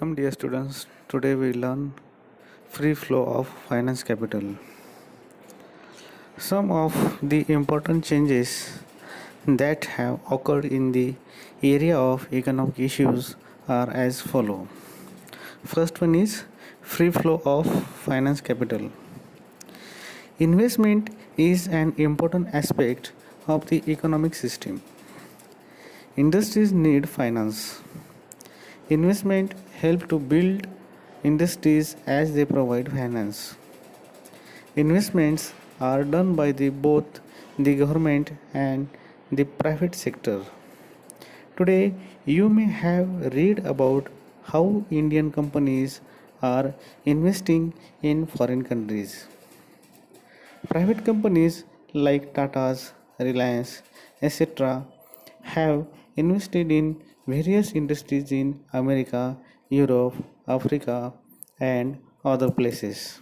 Welcome, dear students. Today we learn free flow of finance capital. Some of the important changes that have occurred in the area of economic issues are as follow. First one is free flow of finance capital. Investment is an important aspect of the economic system. Industries need finance. Investment help to build industries as they provide finance. Investments are done by both the government and the private sector. Today, you may have read about how Indian companies are investing in foreign countries. Private companies like Tata's, Reliance, etc. have invested in various industries in America, Europe, Africa, and other places.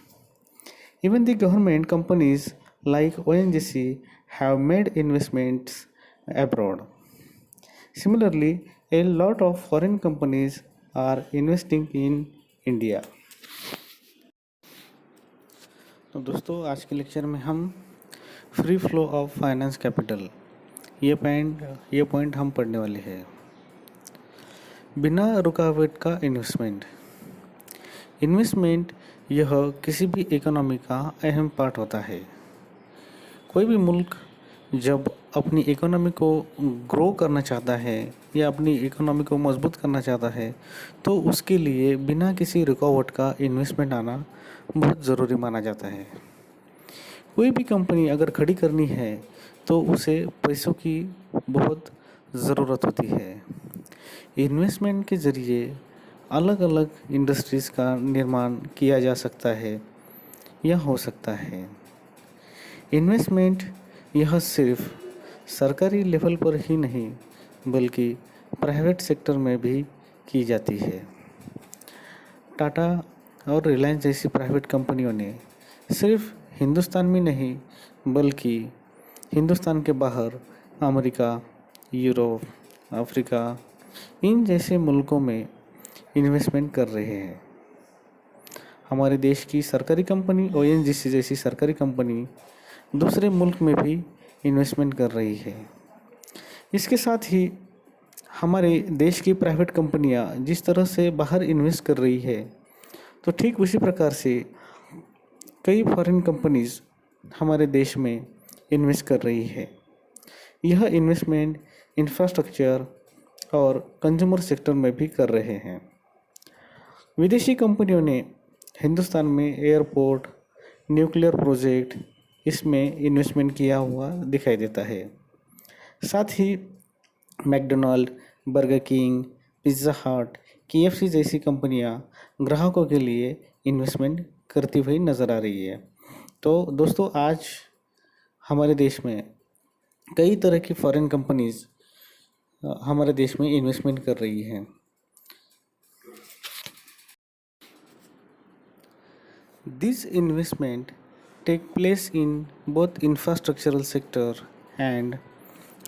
Even the government companies like ONGC have made investments abroad. Similarly, a lot of foreign companies are investing in India. तो दोस्तों, आज के lecture में हम free flow of finance capital ये point हम पढ़ने वाले हैं। बिना रुकावट का इन्वेस्टमेंट यह किसी भी इकोनॉमी का अहम पार्ट होता है। कोई भी मुल्क जब अपनी इकोनॉमी को ग्रो करना चाहता है या अपनी इकोनॉमी को मजबूत करना चाहता है तो उसके लिए बिना किसी रुकावट का इन्वेस्टमेंट आना बहुत ज़रूरी माना जाता है। कोई भी कंपनी अगर खड़ी करनी है तो उसे पैसों की बहुत ज़रूरत होती है। इन्वेस्टमेंट के ज़रिए अलग अलग इंडस्ट्रीज़ का निर्माण किया जा सकता है या हो सकता है। इन्वेस्टमेंट यह सिर्फ सरकारी लेवल पर ही नहीं बल्कि प्राइवेट सेक्टर में भी की जाती है। टाटा और रिलायंस जैसी प्राइवेट कंपनियों ने सिर्फ हिंदुस्तान में नहीं बल्कि हिंदुस्तान के बाहर अमेरिका, यूरोप, अफ्रीका इन जैसे मुल्कों में इन्वेस्टमेंट कर रहे हैं। हमारे देश की सरकारी कंपनी ओएनजीसी जैसी सरकारी कंपनी दूसरे मुल्क में भी इन्वेस्टमेंट कर रही है। इसके साथ ही हमारे देश की प्राइवेट कंपनियां जिस तरह से बाहर इन्वेस्ट कर रही है तो ठीक उसी प्रकार से कई फॉरेन कंपनीज हमारे देश में इन्वेस्ट कर रही है। यह इन्वेस्टमेंट इंफ्रास्ट्रक्चर और कंज्यूमर सेक्टर में भी कर रहे हैं। विदेशी कंपनियों ने हिंदुस्तान में एयरपोर्ट, न्यूक्लियर प्रोजेक्ट इसमें इन्वेस्टमेंट किया हुआ दिखाई देता है। साथ ही मैकडोनाल्ड, बर्गर किंग, पिज़्ज़ा हट, केएफसी जैसी कंपनियां ग्राहकों के लिए इन्वेस्टमेंट करती हुई नज़र आ रही है। तो दोस्तों, आज हमारे देश में कई तरह की फॉरेन कंपनीज हमारे देश में इन्वेस्टमेंट कर रही हैं। This investment take place in both infrastructural sector and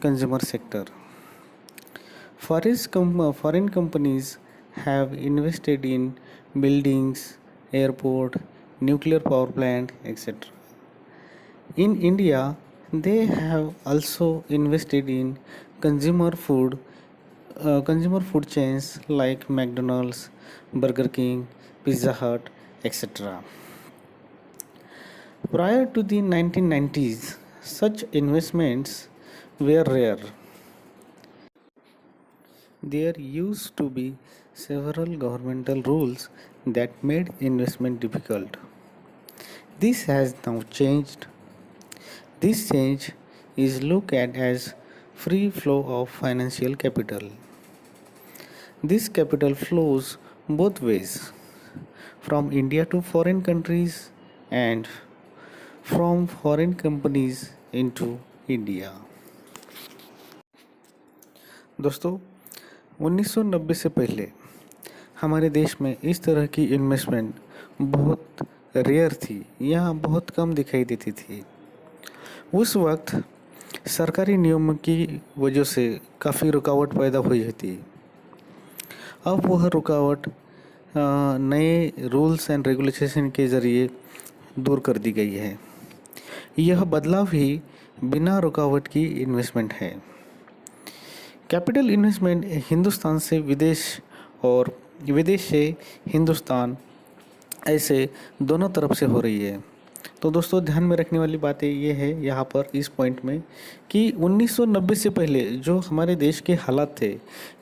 consumer sector. Foreign companies have invested in buildings, airport, nuclear power plant, etc. In India, they have also invested in consumer food chains like McDonald's, Burger King, Pizza Hut, etc. Prior to the 1990s, such investments were rare. There used to be several governmental rules that made investment difficult. This has now changed. This change is looked at as free flow of financial capital. This capital flows both ways, from India to foreign countries and from foreign companies into India. दोस्तों, 1990 से पहले हमारे देश में इस तरह की investment बहुत रेयर थी या बहुत कम दिखाई देती थी। उस वक्त सरकारी नियमों की वजह से काफ़ी रुकावट पैदा हुई थी। अब वह रुकावट नए रूल्स एंड रेगुलेशन के ज़रिए दूर कर दी गई है। यह बदलाव ही बिना रुकावट की इन्वेस्टमेंट है। कैपिटल इन्वेस्टमेंट हिंदुस्तान से विदेश और विदेश से हिंदुस्तान, ऐसे दोनों तरफ से हो रही है। तो दोस्तों, ध्यान में रखने वाली बातें ये है यहाँ पर इस पॉइंट में कि 1990 से पहले जो हमारे देश के हालात थे,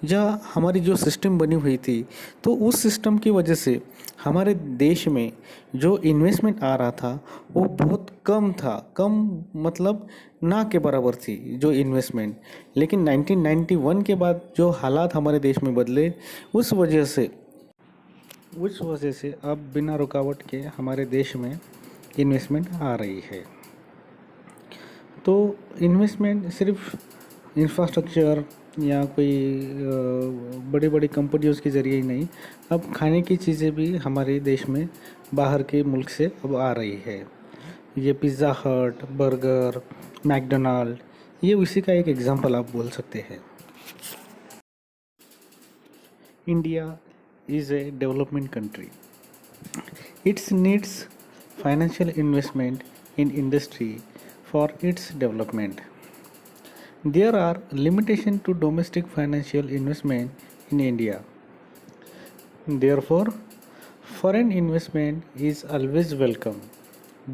जहाँ हमारी जो सिस्टम बनी हुई थी, तो उस सिस्टम की वजह से हमारे देश में जो इन्वेस्टमेंट आ रहा था वो बहुत कम था। कम मतलब ना के बराबर थी जो इन्वेस्टमेंट। लेकिन 1991 के बाद जो हालात हमारे देश में बदले, उस वजह से अब बिना रुकावट के हमारे देश में इन्वेस्टमेंट आ रही है। तो इन्वेस्टमेंट सिर्फ इंफ्रास्ट्रक्चर या कोई बड़ी बड़ी कंपनियों के ज़रिए ही नहीं, अब खाने की चीज़ें भी हमारे देश में बाहर के मुल्क से अब आ रही है। ये पिज़्ज़ा हट, बर्गर, मैकडोनाल्ड, ये उसी का एक एग्जांपल आप बोल सकते हैं। India is a development country. It needs financial investment in industry for its development. There are limitations to domestic financial investment in India. Therefore, foreign investment is always welcome.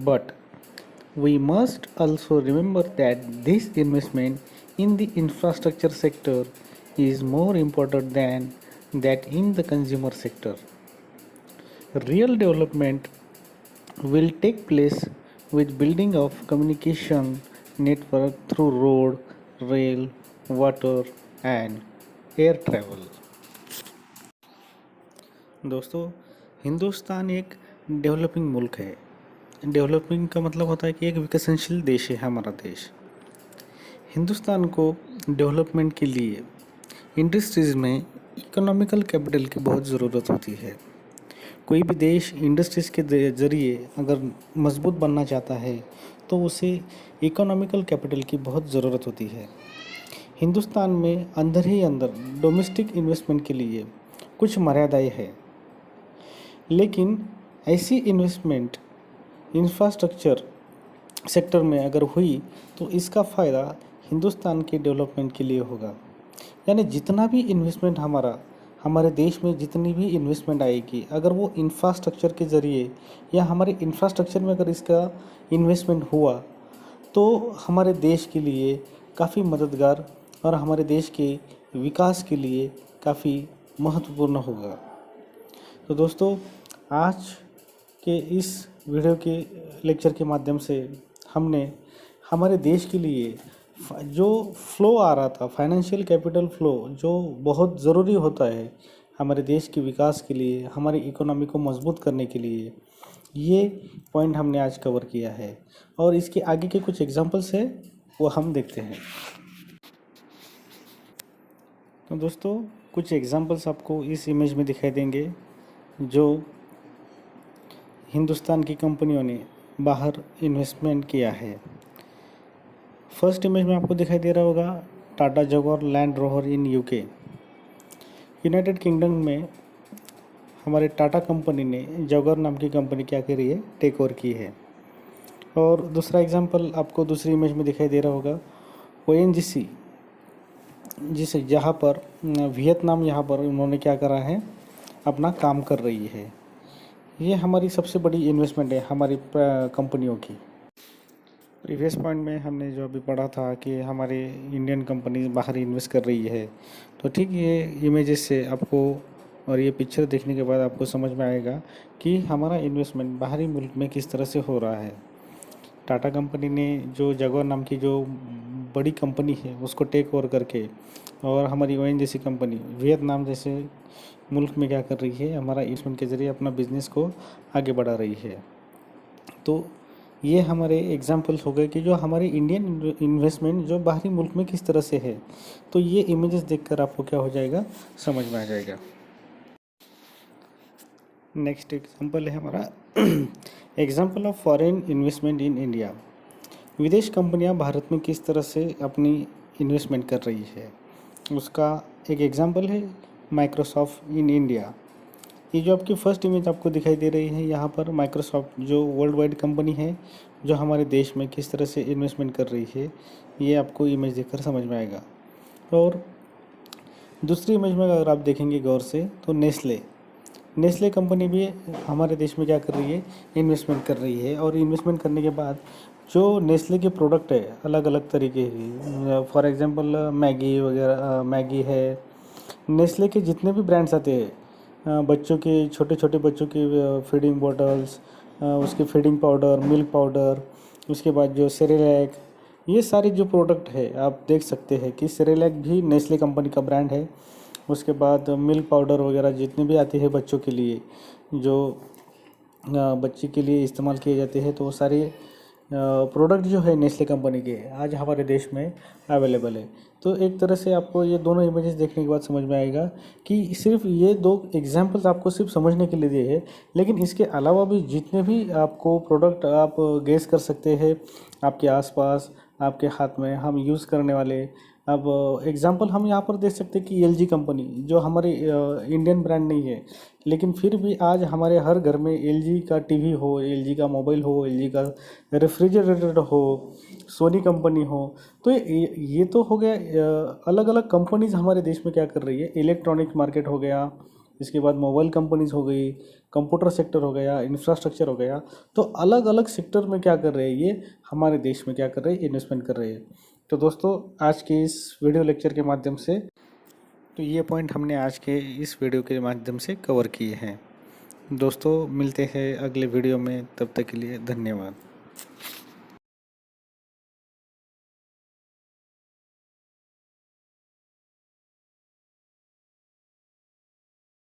But we must also remember that this investment in the infrastructure sector is more important than that in the consumer sector. Real development will take place with building of communication network through road, rail, water and air travel. दोस्तों, हिंदुस्तान एक developing मुल्क है। Developing का मतलब होता है कि एक विकसनशील देश है हमारा देश। हिंदुस्तान को डेवलपमेंट के लिए इंडस्ट्रीज़ में इकोनॉमिकल कैपिटल की बहुत ज़रूरत होती है। कोई भी देश इंडस्ट्रीज़ के ज़रिए अगर मजबूत बनना चाहता है तो उसे इकोनॉमिकल कैपिटल की बहुत ज़रूरत होती है। हिंदुस्तान में अंदर ही अंदर डोमेस्टिक इन्वेस्टमेंट के लिए कुछ मर्यादाएं हैं, लेकिन ऐसी इन्वेस्टमेंट इंफ्रास्ट्रक्चर सेक्टर में अगर हुई तो इसका फ़ायदा हिंदुस्तान के डेवलपमेंट के लिए होगा। यानी जितना भी इन्वेस्टमेंट हमारे देश में जितनी भी इन्वेस्टमेंट आएगी, अगर वो इंफ्रास्ट्रक्चर के ज़रिए या हमारे इंफ्रास्ट्रक्चर में अगर इसका इन्वेस्टमेंट हुआ तो हमारे देश के लिए काफ़ी मददगार और हमारे देश के विकास के लिए काफ़ी महत्वपूर्ण होगा। तो दोस्तों, आज के इस वीडियो के लेक्चर के माध्यम से हमने हमारे देश के लिए जो फ्लो आ रहा था, फाइनेंशियल कैपिटल फ्लो, जो बहुत ज़रूरी होता है हमारे देश के विकास के लिए, हमारी इकोनॉमी को मजबूत करने के लिए, ये पॉइंट हमने आज कवर किया है। और इसके आगे के कुछ एग्जांपल्स है वो हम देखते हैं। तो दोस्तों, कुछ एग्जांपल्स आपको इस इमेज में दिखाई देंगे जो हिंदुस्तान की कंपनियों ने बाहर इन्वेस्टमेंट किया है। फर्स्ट इमेज में आपको दिखाई दे रहा होगा Tata Jaguar land rover in UK. United kingdom में हमारे टाटा कंपनी ने जगुआर नाम की कंपनी क्या करी है, टेक ओवर की है। और दूसरा एग्जांपल आपको दूसरी इमेज में दिखाई दे रहा होगा ONGC, जिसे जहाँ पर वियतनाम, यहाँ पर उन्होंने क्या करा है, अपना काम कर रही है। ये हमारी सबसे बड़ी इन्वेस्टमेंट है हमारी कंपनियों की। प्रीवियस पॉइंट में हमने जो अभी पढ़ा था कि हमारे इंडियन कंपनी बाहर इन्वेस्ट कर रही है, तो ठीक ये इमेजेस से आपको और ये पिक्चर देखने के बाद आपको समझ में आएगा कि हमारा इन्वेस्टमेंट बाहरी मुल्क में किस तरह से हो रहा है। टाटा कंपनी ने जो जगुआर नाम की जो बड़ी कंपनी है उसको टेक ओवर करके, और हमारी ONGC कंपनी वियतनाम जैसे मुल्क में क्या कर रही है, हमारा इन्वेस्टमेंट के ज़रिए अपना बिजनेस को आगे बढ़ा रही है। तो ये हमारे एग्जांपल्स हो गए कि जो हमारी इंडियन इन्वेस्टमेंट जो बाहरी मुल्क में किस तरह से है। तो ये इमेजेस देखकर आपको क्या हो जाएगा, समझ में आ जाएगा। नेक्स्ट एग्जांपल है हमारा example of foreign investment in India. विदेश कंपनियां भारत में किस तरह से अपनी इन्वेस्टमेंट कर रही है, उसका एक एग्जांपल है माइक्रोसॉफ्ट इन इंडिया। ये जो आपकी फर्स्ट इमेज आपको दिखाई दे रही है, यहाँ पर माइक्रोसॉफ्ट जो वर्ल्ड वाइड कंपनी है, जो हमारे देश में किस तरह से इन्वेस्टमेंट कर रही है, ये आपको इमेज देखकर समझ में आएगा। और दूसरी इमेज में अगर आप देखेंगे गौर से, तो नेस्ले कंपनी भी हमारे देश में क्या कर रही है, इन्वेस्टमेंट कर रही है। और इन्वेस्टमेंट करने के बाद जो नेस्ले के प्रोडक्ट है अलग अलग तरीके की, फॉर एग्जांपल मैगी वगैरह, मैगी है, नेस्ले के जितने भी ब्रांड्स आते हैं, बच्चों के, छोटे छोटे बच्चों की फीडिंग बॉटल्स, उसके फीडिंग पाउडर, मिल्क पाउडर, उसके बाद जो सेरेलैक, ये सारे जो प्रोडक्ट है आप देख सकते हैं कि सेरेलैक भी नेस्ले कंपनी का ब्रांड है। उसके बाद मिल्क पाउडर वगैरह जितने भी आते हैं बच्चों के लिए, जो बच्चे के लिए इस्तेमाल किए जाते हैं, तो वो सारे प्रोडक्ट जो है नेस्ले कंपनी के आज हमारे देश में अवेलेबल है। तो एक तरह से आपको ये दोनों इमेजेस देखने के बाद समझ में आएगा कि सिर्फ ये दो एग्जांपल्स आपको सिर्फ समझने के लिए दिए हैं, लेकिन इसके अलावा भी जितने भी आपको प्रोडक्ट आप गेस कर सकते हैं आपके आसपास, आपके हाथ में हम यूज़ करने वाले। अब एग्जांपल हम यहाँ पर देख सकते हैं कि एलजी कंपनी, जो हमारे इंडियन ब्रांड नहीं है, लेकिन फिर भी आज हमारे हर घर में एलजी का टीवी हो, एलजी का मोबाइल हो, एलजी का रेफ्रिजरेटर हो, सोनी कंपनी हो, तो ये तो हो गया। अलग अलग कंपनीज हमारे देश में क्या कर रही है, इलेक्ट्रॉनिक मार्केट हो गया, इसके बाद मोबाइल कंपनीज हो गई, कंप्यूटर सेक्टर हो गया, इंफ्रास्ट्रक्चर हो गया। तो अलग अलग सेक्टर में क्या कर रहे हैं, ये हमारे देश में क्या कर रहे हैं, इन्वेस्टमेंट कर रहे हैं। तो दोस्तों, आज के इस वीडियो लेक्चर के माध्यम से, तो ये पॉइंट हमने आज के इस वीडियो के माध्यम से कवर किए हैं। दोस्तों, मिलते हैं अगले वीडियो में, तब तक के लिए धन्यवाद।